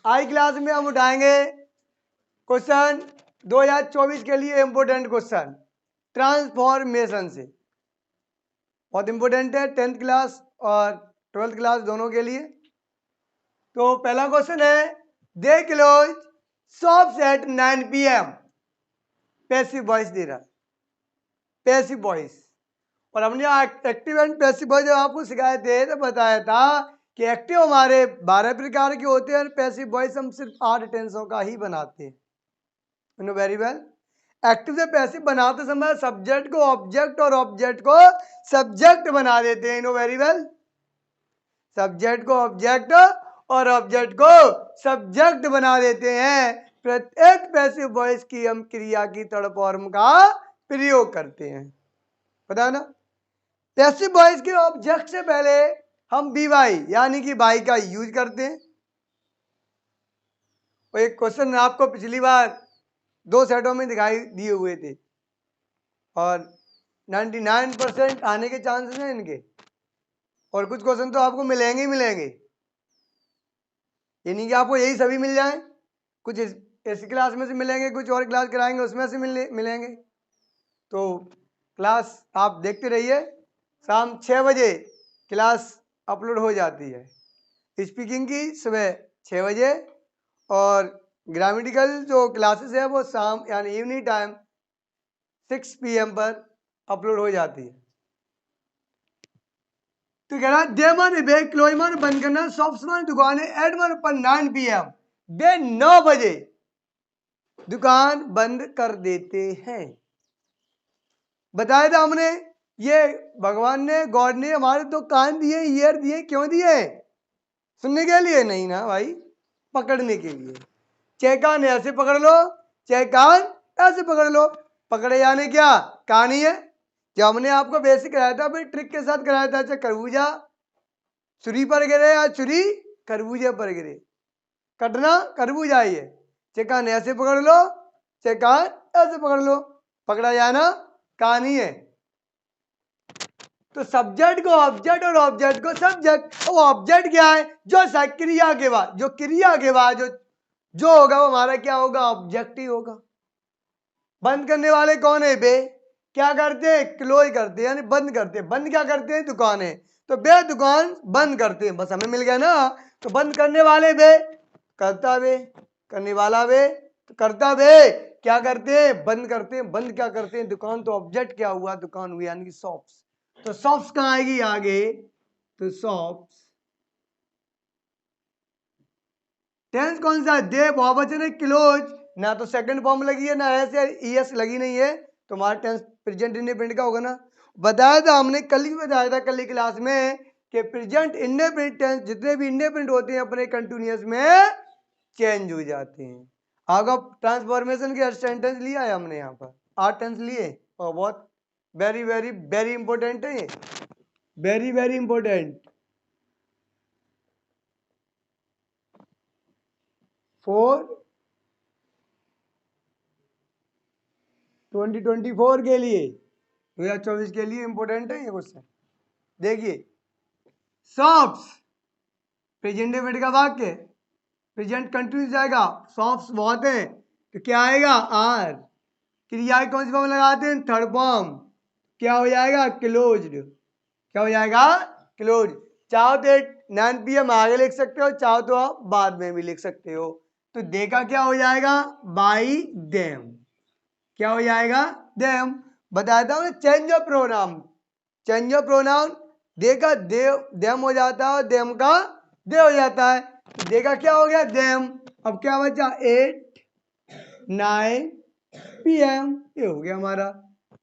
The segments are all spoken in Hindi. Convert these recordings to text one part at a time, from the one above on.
आई क्लास में हम उठाएंगे क्वेश्चन 2024 के लिए इंपोर्टेंट क्वेश्चन ट्रांसफॉर्मेशन से। बहुत इंपोर्टेंट है 10th क्लास और 12th क्लास दोनों के लिए। तो पहला क्वेश्चन है they close shops at 9 PM। Passive voice दे रहा, पैसिव वॉइस। और हमने एक्टिव एंड पैसिव वॉइस जब आपको सिखाए थे तो बताया था कि एक्टिव हमारे 12 प्रकार के होते हैं और पैसिव वॉइस हम सिर्फ 8 टेंसों का ही बनाते हैं। You know very well. Active से पैसिव बनाते समय सब्जेक्ट को ऑब्जेक्ट और ऑब्जेक्ट को सब्जेक्ट बना देते हैं। You know very well. Subject को ऑब्जेक्ट और ऑब्जेक्ट को सब्जेक्ट बना देते हैं। प्रत्येक पैसिव वॉइस की हम क्रिया की थर्ड फॉर्म का प्रयोग करते हैं, पता है ना। पैसिव वॉइस के ऑब्जेक्ट से पहले हम बी वाई यानी कि बाई का यूज करते हैं। और एक क्वेश्चन आपको पिछली बार 2 सेटों में दिखाई दिए हुए थे और 99% आने के चांसेस हैं इनके। और कुछ क्वेश्चन तो आपको मिलेंगे ही मिलेंगे, ये नहीं कि आपको यही सभी मिल जाए। कुछ इस क्लास में से मिलेंगे, कुछ और क्लास कराएंगे उसमें से मिलेंगे। तो क्लास आप देखते रहिए। शाम 6 बजे क्लास अपलोड हो जाती है स्पीकिंग की, सुबह 6 बजे। और ग्रामेटिकल जो क्लासेस है वो शाम यानी इवनिंग टाइम 6 PM पर अपलोड हो जाती है। तो कह रहा है दे मन बे क्लोज मन बंद करना, शॉप्स मन दुकानें एट मन पर 9 PM बे 9 बजे दुकान बंद कर देते हैं। बताया था हमने ये भगवान ने, गॉड ने हमारे तो कान दिए, ईयर दिए, क्यों दिए? सुनने के लिए नहीं ना भाई, पकड़ने के लिए। चाहे कान ऐसे पकड़ लो, चाहे कान ऐसे पकड़ लो, पकड़े जाने क्या कहानी है। जो हमने आपको बेसिक कराया था भाई, ट्रिक के साथ कराया था। चाहे खरबूजा छुरी पर गिरे या छुरी खरबूजे पर गिरे, कटना खरबूजा ही है। चाहे कान ऐसे पकड़ लो, चाहे कान ऐसे पकड़ लो, पकड़ा जाना कहानी है। तो सब्जेक्ट को ऑब्जेक्ट और ऑब्जेक्ट को सब्जेक्ट। वो ऑब्जेक्ट क्या है? जो क्रिया के बाद, जो क्रिया के बाद जो होगा वो हमारा क्या होगा? ऑब्जेक्ट ही होगा। बंद करने वाले कौन है? बे क्या करते हैं? क्लोज करते हैं यानी बंद करते हैं। बंद क्या करते हैं? दुकानें। तो बे दुकान बंद करते हैं, बस हमें मिल गया ना। तो बंद करने वाले बे, करता बे, करने वाला बे, तो करता बे क्या करते हैं? बंद करते हैं। बंद क्या करते हैं? दुकान। तो ऑब्जेक्ट क्या हुआ? दुकान हुई यानी कि शॉप्स। तो शॉप्स कहाँ आएगी आगे? तो शॉप्स टेंस कौन सा है? दे बहुवचन है, क्लोज ना तो सेकंड फॉर्म लगी है ना एस या ईएस लगी नहीं है, तो हमारा टेंस प्रेजेंट इंडेफिनिट का होगा ना। बताया था हमने, कल ही बताया था, कल की क्लास में कि प्रेजेंट इंडेफिनिट टेंस जितने भी इंडेफिनिट होते हैं अपने कंटिन्यूअस में चेंज हो जाते हैं। आगे ट्रांसफॉर्मेशन के सेंटेंस लिया है हमने यहाँ पर, 8 टेंस लिए और बहुत वेरी वेरी वेरी इंपॉर्टेंट है ये, वेरी वेरी इंपॉर्टेंट। 2024 के लिए, 2024 के लिए इंपॉर्टेंट है ये क्वेश्चन। देखिए शॉप्स प्रेजेंट डेफिनेट का वाक्य, प्रेजेंट कंटिन्यूस जाएगा, शॉप्स बहुत है तो क्या आएगा? आर। क्रिया कौन सी फॉर्म लगाते हैं? Third form. क्या हो जाएगा? क्लोज्ड। क्या हो जाएगा? क्लोज। चाहो तो 9 PM आगे लिख सकते हो, चाहो तो आप बाद में भी लिख सकते हो। तो देखा क्या हो जाएगा? By them. क्या हो जाएगा? देम। बताता हूँ change of pronoun. Change of pronoun देखा दे देम हो जाता है, देम का दे हो जाता है। देखा क्या हो गया? देम। अब क्या बचा? 8 9 PM ये हो गया हमारा।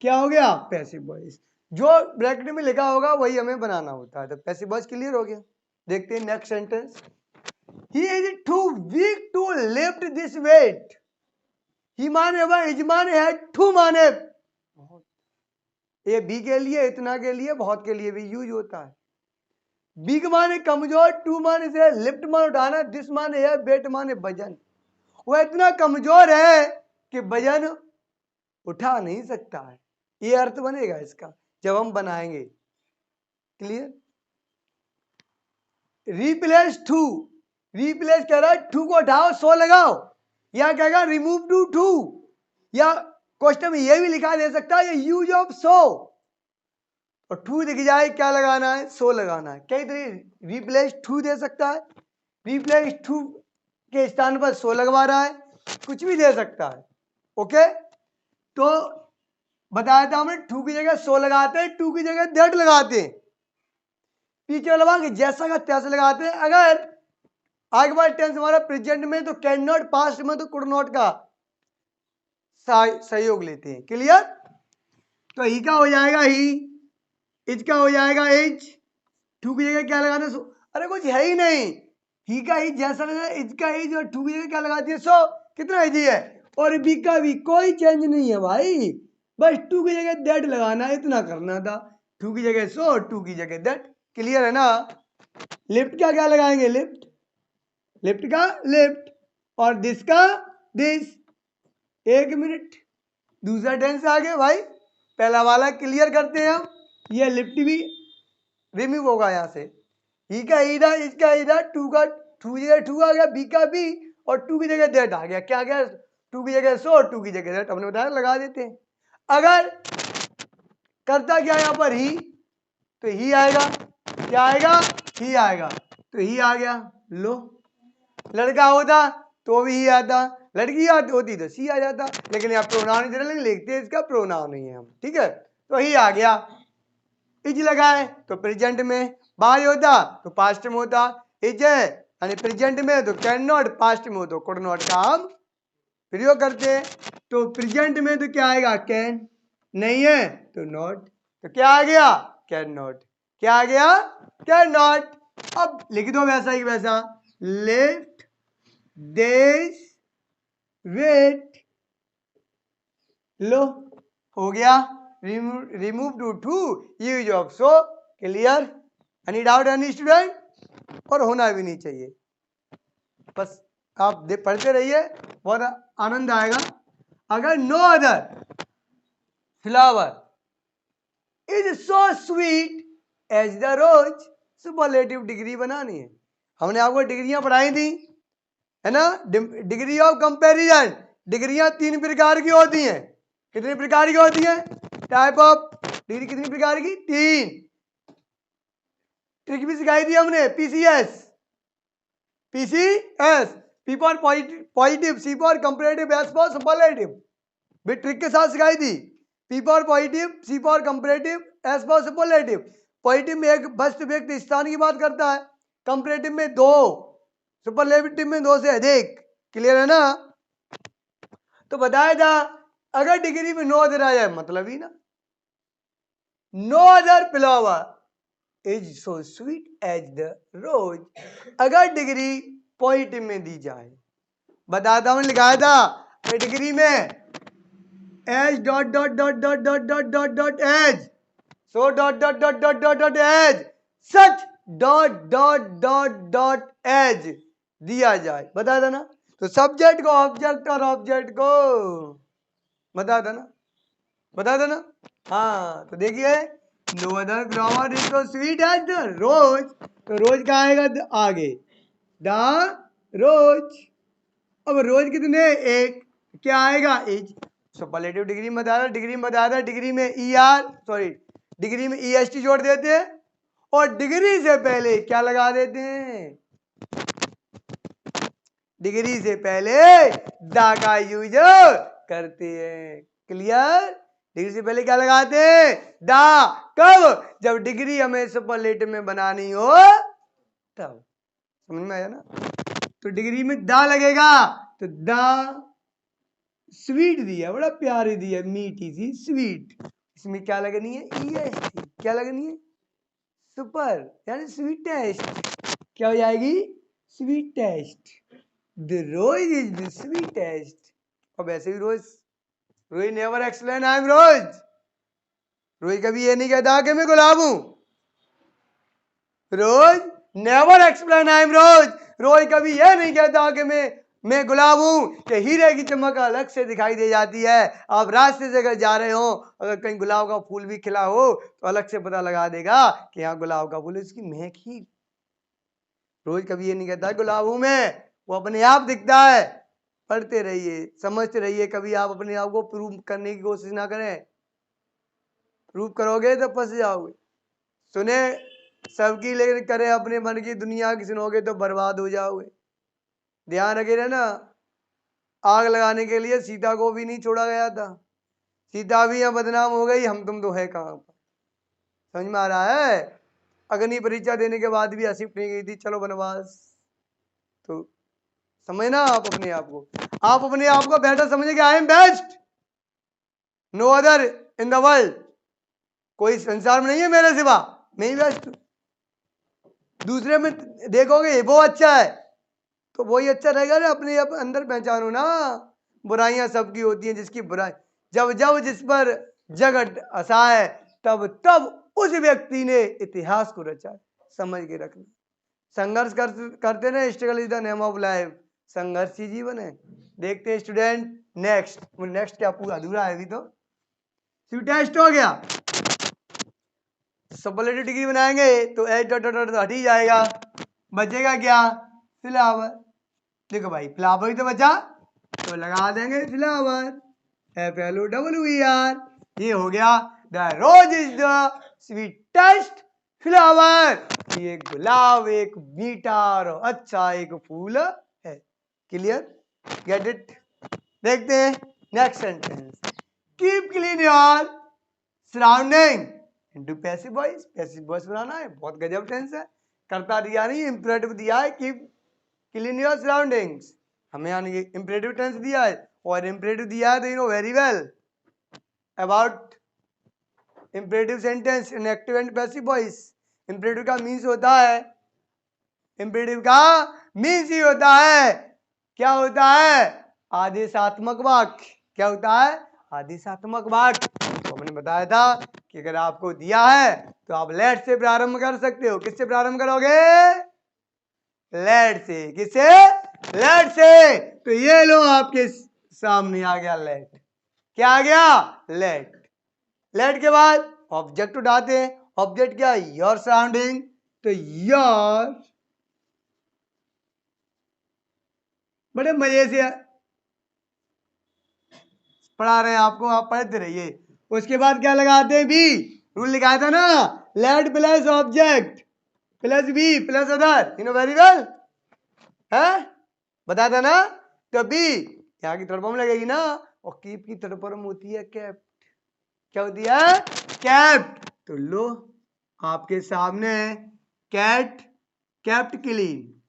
क्या हो गया? Passive voice. जो ब्रैकेट में लिखा होगा वही हमें बनाना होता है। तो पैसिव वॉइस क्लियर हो गया। देखते हैं next sentence. He is too weak to lift this weight. He माने इज माने है, टू माने ये बी के लिए, इतना के लिए, बहुत के लिए भी यूज होता है। बिग माने कमजोर, टू माने से लिफ्ट माने उठाना, दिस माने है वेट माने वजन। वो इतना कमजोर है कि वजन उठा नहीं सकता है। ये अर्थ बनेगा इसका जब हम बनाएंगे। क्लियर? रिप्लेस टू रिप्लेस कह रहा है टू को हटाओ सो लगाओ, या कहेगा रिमूव टू टू, या क्वेश्चन में ये भी लिखा दे सकता है यूज ऑफ सो, और टू दिख जाए क्या लगाना है, सो लगाना है। कई तरीके रिप्लेस टू दे सकता है, रिप्लेस टू के स्थान पर सो लगवा रहा है, कुछ भी दे सकता है। ओके, तो बताया था हमने टू की जगह सो लगाते हैं, टू की जगह दैट लगाते हैं, पीछे लगा के जैसा का तैसा लगाते हैं। अगर आगे वाला टेंस हमारा प्रेजेंट में तो कैन नॉट, पास्ट में तो कुड नॉट का सहयोग लेते हैं। क्लियर? तो ही का हो जाएगा ही, इज का हो जाएगा इज, टू की जगह क्या लगाना सो, अरे कुछ है ही नहीं, ही का ही जैसा लगा, इज का इज, और टू की जगह क्या लगाती है सो, कितना इजी है। और बी का भी कोई चेंज नहीं है भाई, बस टू की जगह दैट लगाना, इतना करना था, टू की जगह सो, टू की जगह दैट। क्लियर है ना? लिफ्ट का क्या लगाएंगे, लिफ्ट, लिफ्ट का लिफ्ट, और दिस का दिस। एक मिनट, दूसरा टेंस आ गया भाई, पहला वाला क्लियर करते हैं हम। ये लिफ्ट भी रिमूव होगा यहाँ से, ही का ईदा, इसका ईदा, टू का टू की जगह टू आ गया, बी का बी, और टू की जगह दैट आ गया। क्या आ गया, टू की जगह सो, टू की जगह दैट, हमने बताया लगा देते हैं। अगर करता क्या यहाँ पर ही, तो ही आएगा, क्या आएगा, ही आएगा, तो ही आ गया। लो, लड़का होता तो भी ही आता, लड़की होती तो सी आ जाता, लेकिन यहाँ प्रोनाउन इधर लिखते हैं, इसका प्रोनाउन नहीं है हम, ठीक है। तो ही आ गया। इज लगाए तो प्रेजेंट में, बाय होता तो पास्ट में होता, इज है यानी प्रेजेंट में तो कैन नॉट, पास्ट में हो तो कुड नॉट का हम प्रयोग करते हैं। तो प्रेजेंट में तो क्या आएगा, कैन, नहीं है तो नॉट, तो क्या आ गया, कैन नॉट, क्या आ गया, कैन नॉट। अब लिख दो वैसा ही वैसा, लिफ्ट दिस वेट, लो हो गया, remove two two, use of so. Clear? Any doubt any student? और होना भी नहीं चाहिए, बस आप पढ़ते रहिए, बहुत आनंद आएगा। अगर no other flower is so sweet as the rose, superlative degree बनानी है। हमने आपको डिग्रियां पढ़ाई थी, है ना, डिग्री ऑफ कंपैरिजन। डिग्रियां तीन प्रकार की होती हैं, कितनी प्रकार की होती हैं, टाइप ऑफ डिग्री कितनी प्रकार की, तीन। ट्रिक भी सिखाई थी हमने, PCS, PCS, P for positive, C for comparative, S for superlative, भी ट्रिक के साथ सिखाई थी। P for positive, C for comparative, S for superlative. Positive में एक वस्तु व्यक्ति स्थान की बात करता है, कंपैरेटिव में दो, सुपरलेटिव में दो से अधिक। क्लियर है ना? तो बताया था अगर डिग्री में नो अदर आ जाए, मतलब ही ना, no other flower is so sweet as the rose, अगर डिग्री पॉजिटिव में दी जाए, बताता हूं, लिखाया था डिग्री में as dot dot dot dot dot dot dot dot as, so dot dot dot dot dot dot as, such dot dot dot dot as दिया जाए, बताया था ना। तो सब्जेक्ट को ऑब्जेक्ट और ऑब्जेक्ट को बताया था ना, बताया था ना। हाँ, तो देखिए, no other flower is so sweet as the rose, तो रोज का आएगा आगे, द रोज। अब रोज कितने, एक, क्या आएगा, इज। सुपरलेटिव डिग्री में बताया था, डिग्री में बताया था, डिग्री में ई आर, सॉरी, डिग्री में ई एस टी जोड़ देते हैं, और डिग्री से पहले क्या लगा देते हैं, डिग्री से पहले दा का यूज करते हैं। क्लियर? डिग्री से पहले क्या लगाते हैं, दा। कब? जब डिग्री हमें सुपरलेटिव में बनानी हो तब। समझ में आया ना? तो डिग्री में दा लगेगा, तो दा स्वीट दिया, बड़ा प्यारी दिया, मीठी सी स्वीट, इसमें क्या लगनी है, ई एस टी, क्या लगनी है, सुपर, यानी स्वीटेस्ट, क्या हो जाएगी, sweetest. The rose is the sweetest. अब ऐसे भी rose, rose never explain I am rose, rose कभी ये नहीं कहता कि मैं गुलाब हूं, rose never explain I am rose, rose कभी ये नहीं कहता कि मैं गुलाब हूं, कि हीरे की चमक अलग से दिखाई दे जाती है। आप रास्ते से अगर जा रहे हो, अगर कहीं गुलाब का फूल भी खिला हो तो अलग से पता लगा देगा कि यहाँ गुलाब का फूल, इसकी महक ही रोज कभी ये नहीं कहता गुलाब हूं मैं, वो अपने आप दिखता है। पढ़ते रहिए, समझते रहिए, कभी आप अपने आप को प्रूव करने की कोशिश ना करें। प्रूव करोगे तो फंस जाओगे। सुने सबकी लेकिन करे अपने मन की, दुनिया की सुनोगे तो बर्बाद हो जाओगे। ध्यान रखे रहना, आग लगाने के लिए सीता को भी नहीं छोड़ा गया था। सीता भी यहाँ बदनाम हो गई, हम तुम तो है कहाँ पर। समझ में आ रहा है? अग्नि परीक्षा देने के बाद भी असिप्ट नहीं गई थी, चलो वनवास। तो समझना आप अपने आप को, आप अपने आप को बेटर समझे कि I am best, no other in the world. कोई संसार में नहीं है मेरे सिवा, मैं ही बेस्ट हूं। दूसरे में देखोगे वो अच्छा है तो वही अच्छा रहेगा ना, अपने अंदर पहचानो ना। बुराइयां सबकी होती हैं, जिसकी बुराई जब जब जिस पर जगत हंसाए तब तब उस व्यक्ति ने इतिहास को रचा। समझ के रखना, संघर्ष करते ना, struggle is the name of life. संघर्ष ही जीवन है। देखते हैं स्टूडेंट नेक्स्ट क्या पूरा अधूरा है अभी तो। टेस्ट हो गया, सुपरलेटिव डिग्री बनाएंगे तो एच डॉट डॉट डॉट हट ही जाएगा, बचेगा क्या? फ्लावर। देखो भाई फ्लावर ही तो बचा, तो लगा देंगे फ्लावर, FLOWER। ये हो गया, the rose is the sweetest flower. ये गुलाब एक मीठा और अच्छा एक फूल है। क्लियर? Get it? देखते हैं next sentence. Keep clean your surrounding into passive voice. Passive voice बनाना है, बहुत गजब टेंस है। करता दिया नहीं, इंपरेटिव दिया है, कीप क्लीन योर सराउंडिंग्स। हमें यानी इंपरेटिव टेंस दिया है और इंपरेटिव दिया है तो you know very well about imperative sentence in active and passive voice. Imperative का मीन्स होता है, इंपरेटिव का मीन्स ही होता है, क्या होता है? आदेशात्मक वाक्य। क्या होता है? आदेशात्मक वाक्य। तो हमने बताया था कि अगर आपको दिया है तो आप लेट से प्रारंभ कर सकते हो। किससे प्रारंभ करोगे? लेट से। किससे? लेट से। तो ये लो आपके सामने आ गया लेट। क्या आ गया? लेट। लेट के बाद ऑब्जेक्ट उठाते हैं। ऑब्जेक्ट क्या? Your surrounding. तो योर, बड़े मजे से पढ़ा रहे हैं आपको, आप पढ़ते रहिए। उसके बाद क्या लगाते हैं? बी। रूल लिखा था ना, let plus object plus B plus other, you know very well है, बताया था ना। तो बी यहाँ की थर्ड फॉर्म लगेगी ना, और कीप की थर्ड फॉर्म होती है कैप्ट। क्या होती है? कैप्ट। तो लो आपके सामने कैट कैप्ट क्लीन।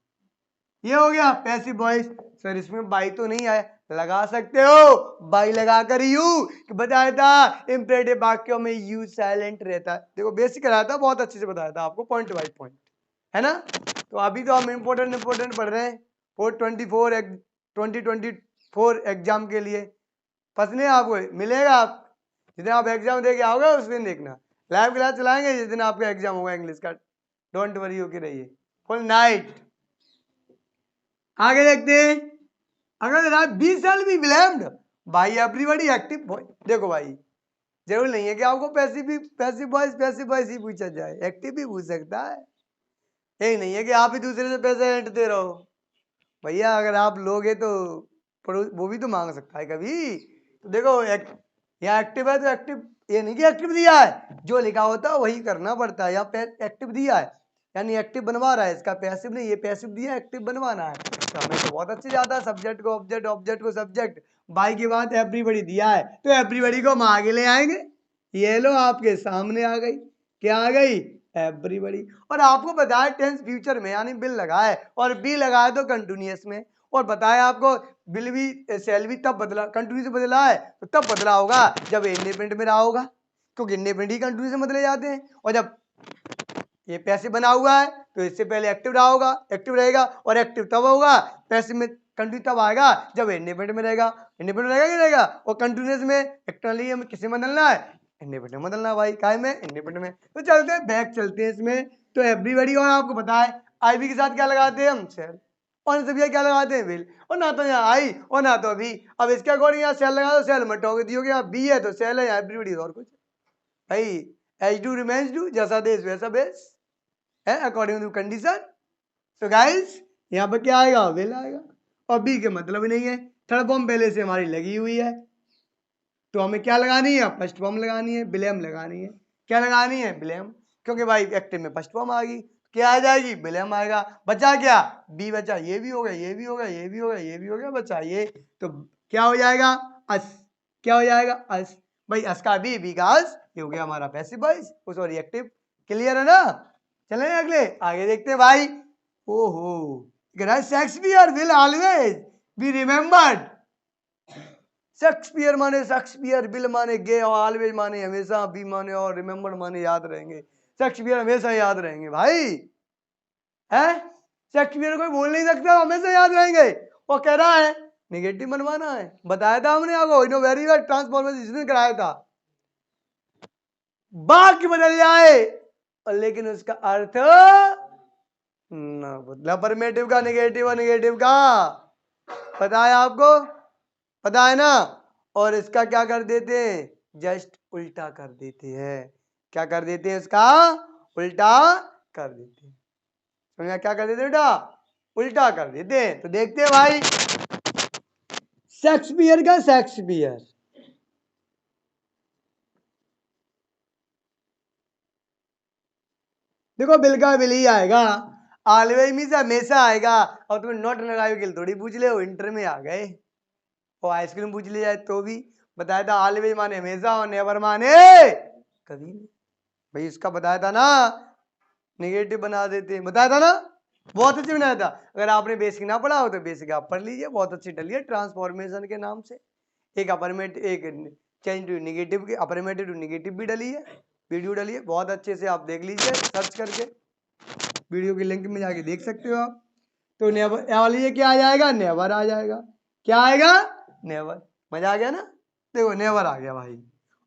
ये हो गया पैसिव वॉइस। सर इसमें बाई तो नहीं आया, लगा सकते हो, बाई लगाकर यू बताया था। इंपरेटिव वाक्यों में यू साइलेंट रहता है। देखो बेसिक कराया था, बहुत अच्छे से बताया था आपको, पॉइंट बाय पॉइंट, है ना। तो अभी तो हम इंपोर्टेंट पढ़ रहे हैं 2024 एग्जाम के लिए। फंसने आपको मिलेगा, आप जिस दिन आप एग्जाम दे के आओगे उस दिन देखना, लाइव क्लास चलाएंगे जिस दिन आपका एग्जाम होगा इंग्लिश का। डोंट वरी होके रहिए, फुल नाइट। आगे देखते हैं। अगर जनाब 20 साल भी ब्लेम्ड भाई, एवरीबॉडी एक्टिव बॉय। देखो भाई जरूर नहीं है कि आपको पैसिव वॉइस ही पूछा जाए, एक्टिव भी पूछ सकता है। यही नहीं है कि आप ही दूसरे से पैसे ऐंठते रहो। भैया अगर आप लोगे तो वो भी तो मांग सकता है कभी। तो देखो यहाँ एक्टिव है तो एक्टिव, ये नहीं कि एक्टिव दिया है, जो लिखा होता है वही करना पड़ता है। यहाँ एक्टिव दिया है यानी एक्टिव बनवा रहा है, इसका पैसिव नहीं, ये पैसिव दिया एक्टिव बनवाना है। तो हमें तो बहुत अच्छे जाता है, सब्जेक्ट को ऑब्जेक्ट, ऑब्जेक्ट को सब्जेक्ट, बाई के बाद एवरीबॉडी दिया है तो एवरीबॉडी को हम आगे ले आएंगे। ये लो आपके सामने आ गई, क्या आ गई? एवरीबॉडी। और आपको बताया टेंस फ्यूचर में यानी बिल लगाए, और बी लगाए तो कंटिन्यूअस में, और बताया आपको बिल भी सेल भी तब बदला, कंटिन्यूस बदला है तो तब बदला होगा जब इंडिपेंडेंट में रहा होगा, क्योंकि इंडिपेंडेंट ही कंटिन्यूस में बदले जाते हैं। और जब ये पैसिव बना हुआ है तो इससे पहले एक्टिव रहा होगा, एक्टिव रहेगा, और एक्टिव तब होगा, पैसिव में कंटिन्यू तब आएगा जब इंडिपेंडेंट में रहेगा। इंडिपेंडेंट रहेगा कि रहेगा, और कंटिन्यूस में एक्टरनली हमें किसे बदलना है? इंडिपेंडेंट में बदलना भाई, काय में? इंडिपेंडेंट में। तो चलते हैं बैक, चलते हैं इसमें। तो एवरीबॉडी, और आपको पता है आईवी के साथ क्या लगाते हैं हम? सेल। और से भैया क्या लगाते हैं? विल। और ना तो यहाँ आई और ना तो अभी। अब इसके अकॉर्डिंग यहाँ सेल लगा दो, सेल मटोगे दियोगे, यहाँ बी है तो सेल है, यहाँ एवरीबॉडी और कुछ भाई। एच डू रिमेन्स डू, जैसा देश वैसा बेस है, अकॉर्डिंग टू कंडीशन। तो गाइस यहाँ पर क्या आएगा, विल आएगा। और बी के मतलब नहीं है, थर्ड फॉर्म पहले से हमारी लगी हुई है, तो हमें क्या लगानी है, फर्स्ट फॉर्म लगानी है, ब्लेम लगानी है। क्या लगानी है, ब्लेम, क्योंकि भाई एक्टिव में फर्स्ट फॉर्म आ गई, क्या आ जाएगी, ब्लेम आएगा। बचा क्या, बी बचा, ये भी हो गया, ये भी हो गया, ये भी हो गया, ये भी हो गया, बचा ये, तो क्या हो जाएगा, अस। क्या हो जाएगा, अस। भाई अस का बी का अस, ये हो गया हमारा passive voice, sorry active. Clear है ना। चले अगले, आगे देखते हैं भाई। ओहो, Shakespeare will always be remembered. Shakespeare माने शेक्सपियर, विल माने गे, और ऑलवेज माने हमेशा, बी माने और रिमेम्बर माने याद रहेंगे। शेक्सपियर हमेशा याद रहेंगे भाई, है शेक्सपियर कोई बोल नहीं सकता, हमेशा याद रहेंगे। वो कह रहा है निगेटिव बनवाना है, बताया था हमने आपको, इनो वेरी वेल ट्रांसफॉर्मेशन जिसने कराया था। वाक्य बदल जाए और लेकिन उसका अर्थ ना बदला, अफर्मेटिव का निगेटिव और निगेटिव का, पता है आपको, पता है ना। और इसका क्या कर देते हैं, जस्ट उल्टा कर देते हैं। क्या कर देते हैं, इसका उल्टा कर देते हैं। समझा, क्या कर देते हैं बेटा, उल्टा कर देते हैं। तो देखते हैं भाई, शेक्सपियर का शेक्सपियर, देखो बिल का बिल ही आएगा, ऑलवेज मींस हमेशा आएगा। और तुम्हें नॉट लगाए के थोड़ी पूछ ले, इंटर में आ गए, और आइसक्रीम पूछ ले जाए तो भी बताया था, ऑलवेज माने हमेशा और नेवर माने कभी नहीं। भाई इसका बताया था ना, नेगेटिव बना देते, बताया था ना, बहुत अच्छी बनाया था। अगर आपने बेसिक ना पढ़ा हो तो बेसिक आप पढ़ लीजिए, बहुत अच्छी डली है ट्रांसफॉर्मेशन के नाम से। एक अफर्मेटिव, एक चेंज टू निगेटिव की, अफर्मेटिव टू निगेटिव भी डली है, वीडियो डली है, बहुत अच्छे से आप देख लीजिए, सर्च करके वीडियो की लिंक में जाके देख सकते हो आप। तो नेवर वाली क्या आ जाएगा, नेवर आ जाएगा। क्या आएगा, नेवर। मजा आ गया ना, देखो नेवर आ गया भाई,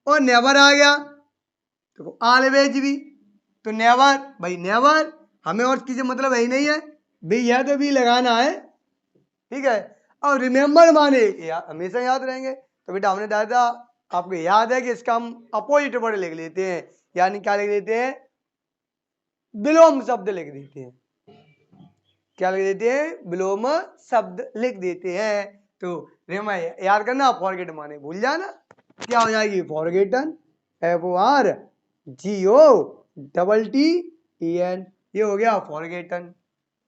और नेवर आ गया, देखो ऑलवेज भी, तो नेवर, भाई नेवर हमें और चीजें मतलब है ही नहीं है, भी यह तो भी लगाना है, ठीक है। और रिमेम्बर माने हमेशा याद रहेंगे, तो बेटा हमने बताया था आपको याद है कि इसका हम अपोजिट वर्ड लिख लेते हैं, यानी क्या लिख देते हैं, विलोम शब्द लिख देते हैं। क्या लिख देते हैं, विलोम शब्द लिख देते हैं। तो याद करना, फॉरगेट माने भूल जाना, क्या हो जाएगी, फॉरगेटन, FORGOTTEN, ये हो गया फॉरगेटन।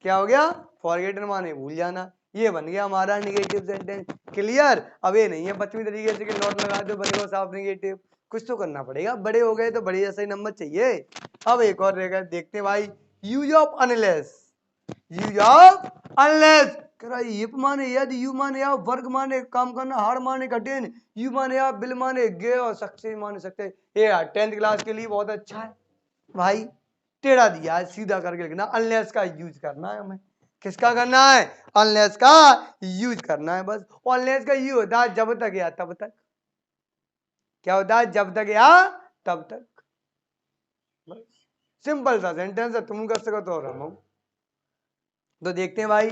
क्या हो गया, फॉरगेटन माने भूल जाना। ये बन गया हमारा निगेटिव सेंटेंस। क्लियर। अब ये नहीं है बच्चों तरीके से कि नोट लगा दो बनेगा साफ निगेटिव, कुछ तो करना पड़ेगा, बड़े हो गए तो बड़े जैसा ही नंबर चाहिए। अब एक और रहेगा, देखते हैं भाई, use of unless, use of unless, if माने यदि, यू माने या, वर्ग माने काम करना, हार्ड माने कठिन, यू माने या, बिल माने गे, और सक्सेस माने सकते। ये 10th क्लास के लिए बहुत अच्छा है भाई, टेढ़ा दिया है, सीधा करके लिखना, अनलेस का यूज करना है हमें। किसका करना है, अनलेस का यूज करना है बस। और अनलेस का यूज होता है जब तक या तब तक। क्या होता है, जब तक या तब तक, बस सिंपल सा सेंटेंस है, तुम कर सको तो हम। तो देखते हैं भाई,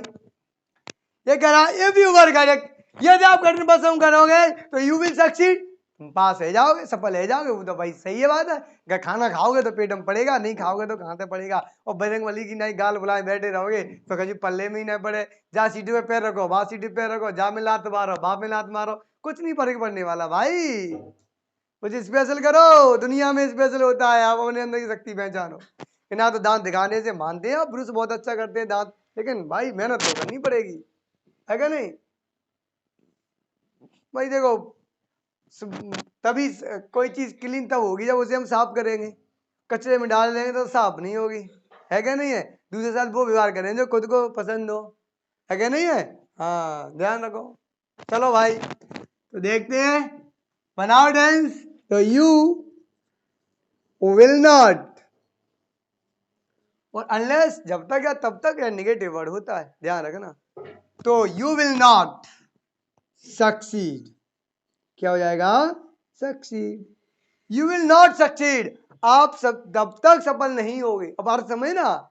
ये कह रहा, इफ यू वर्क करेक्ट, यदि आप कठिन परिश्रम करोगे तो यू विल सक्सीड, तुम पास हो जाओगे, सफल हो जाओगे। वो तो भाई सही है बात है, अगर खाना खाओगे तो पेट में पड़ेगा, नहीं खाओगे तो कहाँ से पड़ेगा। और बजरंग बली की नहीं गाल बुलाए बैठे रहोगे तो कभी पल्ले में ही नहीं पड़े। जहाँ सीटी पे पैर रखो वहां सीटी पे पैर रखो, जहाँ में लात मारो वहां में लात मारो, कुछ नहीं फर्क पड़ने वाला भाई। कुछ स्पेशल करो, दुनिया में स्पेशल होता है, आप अपने अंदर की शक्ति पहचानो। कि ना तो दांत दिखाने से मानते हैं, ब्रुश बहुत अच्छा करते हैं दांत, लेकिन भाई मेहनत तो करनी पड़ेगी, है क्या नहीं भाई। देखो तभी कोई चीज क्लीन तब होगी जब उसे हम साफ करेंगे, कचरे में डाल देंगे तो साफ नहीं होगी, है क्या नहीं है। दूसरे साथ वो व्यवहार करें जो खुद को पसंद हो, है क्या नहीं है। हाँ ध्यान रखो। चलो भाई, तो देखते हैं, बनाओ डांस। तो यू विल नॉट, और अनलेस जब तक या तब तक या निगेटिव वर्ड होता है, ध्यान रखना। तो यू विल नॉट सक्सीड, क्या हो जाएगा, succeed. You will not succeed, आप सब जब तक सफल नहीं होगे। अब अर्थ समझ ना,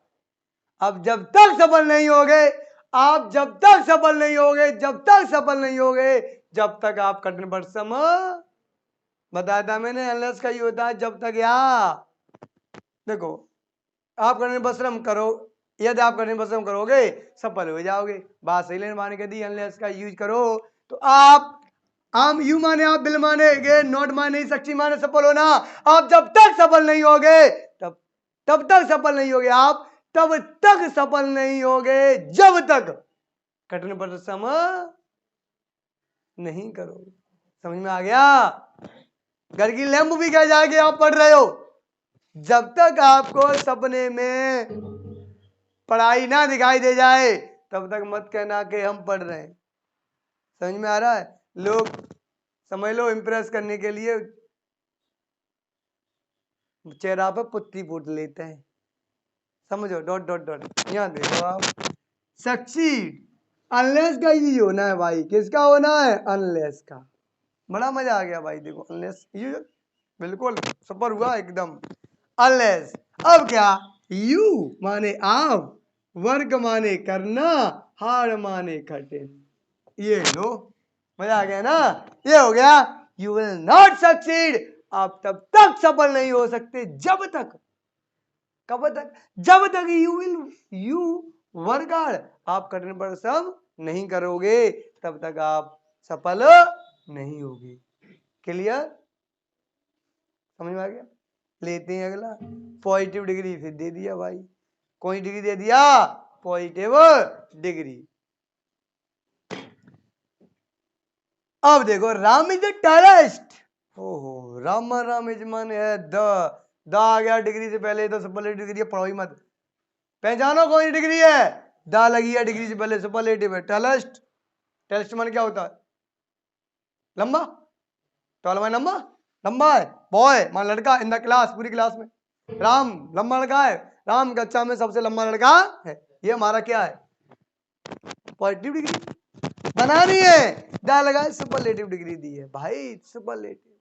अब जब तक सफल नहीं होगे, आप जब तक सफल नहीं होगे, जब तक सफल नहीं होगे, जब तक आप कठिन परिश्रम, बताया था मैंने, अनलेस का ये होता है जब तक या, देखो आप कठिन परिश्रम करो, यदि आप कठिन परिश्रम करोगे सफल हो जाओगे। बात सही लेने माने के दी अनलेस का यूज करो तो आप यू माने आप, बिल माने गेन, नॉट माने सक्सेस माने सफल होना। आप जब तक सफल नहीं होगे तब तक सफल नहीं होगे आप, तब तक सफल नहीं होगे जब तक कठिन परिश्रम नहीं करोगे। समझ में आ गया? घर की लैंप भी कह जाएगी आप पढ़ रहे हो, जब तक आपको सपने में पढ़ाई ना दिखाई दे जाए तब तक मत कहना कि हम पढ़ रहे हैं। समझ में आ रहा है? लोग समझ लो इंप्रेस करने के लिए चेहरा पर पुट्टी पोत लेते हैं। समझो, डॉट डॉट डॉट। यहाँ देखो आप, सक्सीड अनलेस का यूज होना है भाई। किसका होना है? अनलेस का। बड़ा मजा आ गया भाई। देखो अनलेस यूज बिल्कुल सुपर हुआ एकदम। अनलेस अब क्या? यू माने आप, वर्क माने करना, हार माने कठिन। ये लो, मजा आ गया ना? ये हो गया यू विल नॉट सक्सीड। आप तब तक सफल नहीं हो सकते जब तक, कब तक? जब तक यू वर्क हार्ड, आप कठिन परिश्रम नहीं करोगे तब तक आप सफल नहीं होगे। क्लियर? समझ में आ गया? लेते हैं अगला। पॉजिटिव डिग्री फिर दे दिया भाई। कौन सी डिग्री दे दिया? Positive degree. अब देखो, राम इज द टैलेंट। ओहो, राम इज मन है द आ गया डिग्री से पहले तो सुपरलेटिव डिग्री है, पढ़ो ही मत। पहचानो कौन सी डिग्री है? द लगी है डिग्री से पहले, सुपरलेटिव है। टैलेंट, टैलेंट मन क्या होता है? लंबा, टॉल में लंबा, लंबा है। बॉय मान लड़का इन द क्लास, पूरी क्लास में। राम लंबा लड़का है, राम कक्षा में सबसे लंबा लड़का है। ये हमारा क्या है? पॉजिटिव डिग्री बनानी है। दा लगा सुपरलेटिव डिग्री दी है भाई, सुपरलेटिव।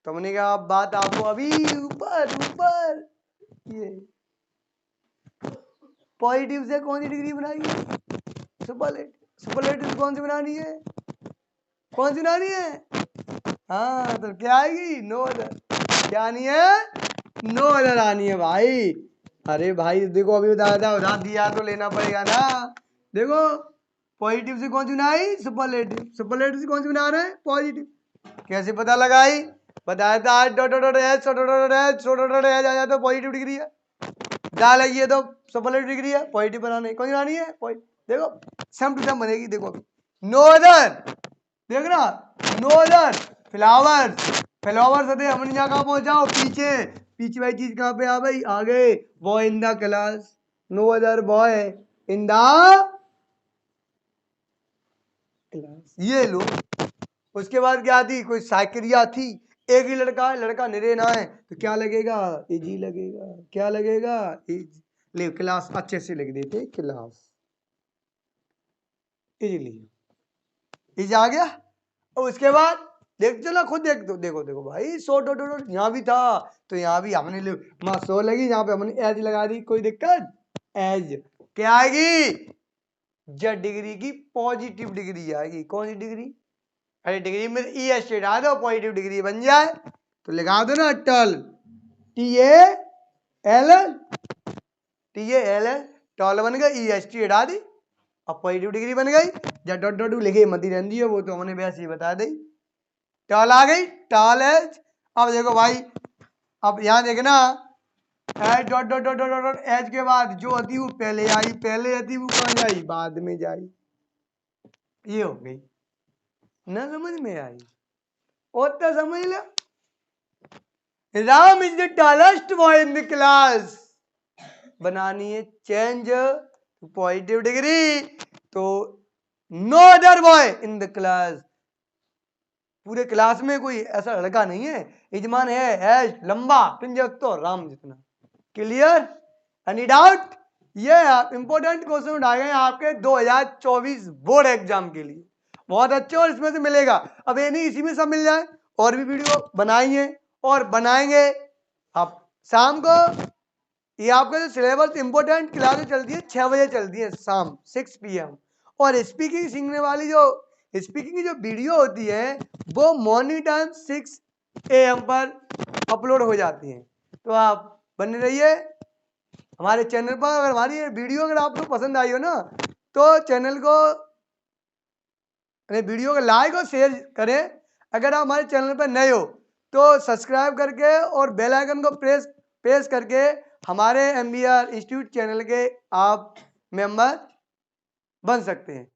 तुमने कहा बात आपको अभी ऊपर ऊपर। ये पॉजिटिव से कौन सी डिग्री बनाई है? सुपरलेटिव। सुपरलेटिव कौन सी बनानी है? कौन सी बनानी है? हाँ, तो क्या आएगी? No other. क्या आनी है? नो अदर आनी है भाई। अरे भाई देखो, अभी बताया था, उधार दिया तो लेना पड़ेगा ना। देखो, पॉजिटिव से कौन सी बनाई? सुपरलेटिव। सुपरलेटिव से कौन सी बना रहे हैं? पॉजिटिव। कैसे पता लगाई? बताया था dot dot dot H dot dot H dot dot H आ जाता है, पॉजिटिव डिग्री है। डाल लगी है तो सुपरलेटिव डिग्री है, पॉजिटिव बनानी। कौन सी बनानी है? देखो सेम टू सेम बनेगी। देखो, नो अदर, देख रहा, नो अदर फ्लावर्स। फ्लावर्स अरे हमने यहाँ कहाँ पहुंचाओ? पीछे। पीछे वाली चीज कहाँ पे आ भाई? आगे। Boy in the class, no other boy in the class. ये लो। उसके बाद क्या थी? कोई साइकिलिया थी। एक ही लड़का है, लड़का निरे ना है तो क्या लगेगा? इजी लगेगा। क्या लगेगा? इजी। ले क्लास अच्छे से लिख देते, क्लास इजी। इजी आ गया। और उसके बाद देख चलो, खुद देख दो। देखो देखो भाई, सो डॉट डॉट यहाँ भी था तो यहाँ भी हमने वहां सो लगी, यहाँ पे हमने एज लगा दी। कोई दिक्कत? एज क्या आएगी? जेड डिग्री की पॉजिटिव डिग्री आएगी। कौन सी डिग्री? अरे डिग्री में ई एस टी डाल दो, पॉजिटिव डिग्री बन जाए तो लगा दो ना टल, T A L T A L toll बन गया, ई एस टी हटा दी, अब पॉजिटिव डिग्री बन गई। जब डॉट डॉट लिखे मत ही रहती है, वो तो हमने वैसे ही बता दी। टॉल आ गई, टॉल एज। अब देखो भाई, अब यहाँ देखना, as dot dot dot dot dot as के बाद जो होती वो पहले आई, पहले आती वो कहाँ जाई? बाद में जाई। ये हो गई ना? समझ में आई? और तो समझ लो, Ram is the tallest boy in the class. बनानी है चेंज पॉजिटिव डिग्री तो no other boy in the class. पूरे क्लास में कोई ऐसा लड़का नहीं है, यजमान है लंबा पिंजर तो राम जितना। क्लियर? Any doubt? ये इंपॉर्टेंट क्वेश्चन उठाए गए आपके 2024 बोर्ड एग्जाम के लिए, बहुत अच्छे। और इसमें से मिलेगा। अब ये नहीं इसी में सब मिल जाए, और भी वीडियो बनाएंगे और बनाएंगे। अब शाम को ये आपका जो सिलेबस इंपॉर्टेंट क्लासेस चलती है 6 बजे चलती है, शाम 6 PM। और स्पीकिंग सीखने वाली जो स्पीकिंग की जो वीडियो होती है वो मॉर्निंग टाइम 6 AM पर अपलोड हो जाती है। तो आप बने रहिए। हमारे चैनल पर अगर हमारी ये वीडियो अगर आपको पसंद आई हो ना, तो चैनल को वीडियो को लाइक और शेयर करें। अगर आप हमारे चैनल पर नए हो तो सब्सक्राइब करके और बेल आइकन को प्रेस करके हमारे MBR इंस्टीट्यूट चैनल के आप मेंबर बन सकते हैं।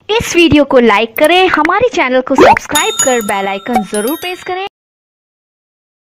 इस वीडियो को लाइक करें, हमारे चैनल को सब्सक्राइब कर बेल आइकन जरूर प्रेस करें।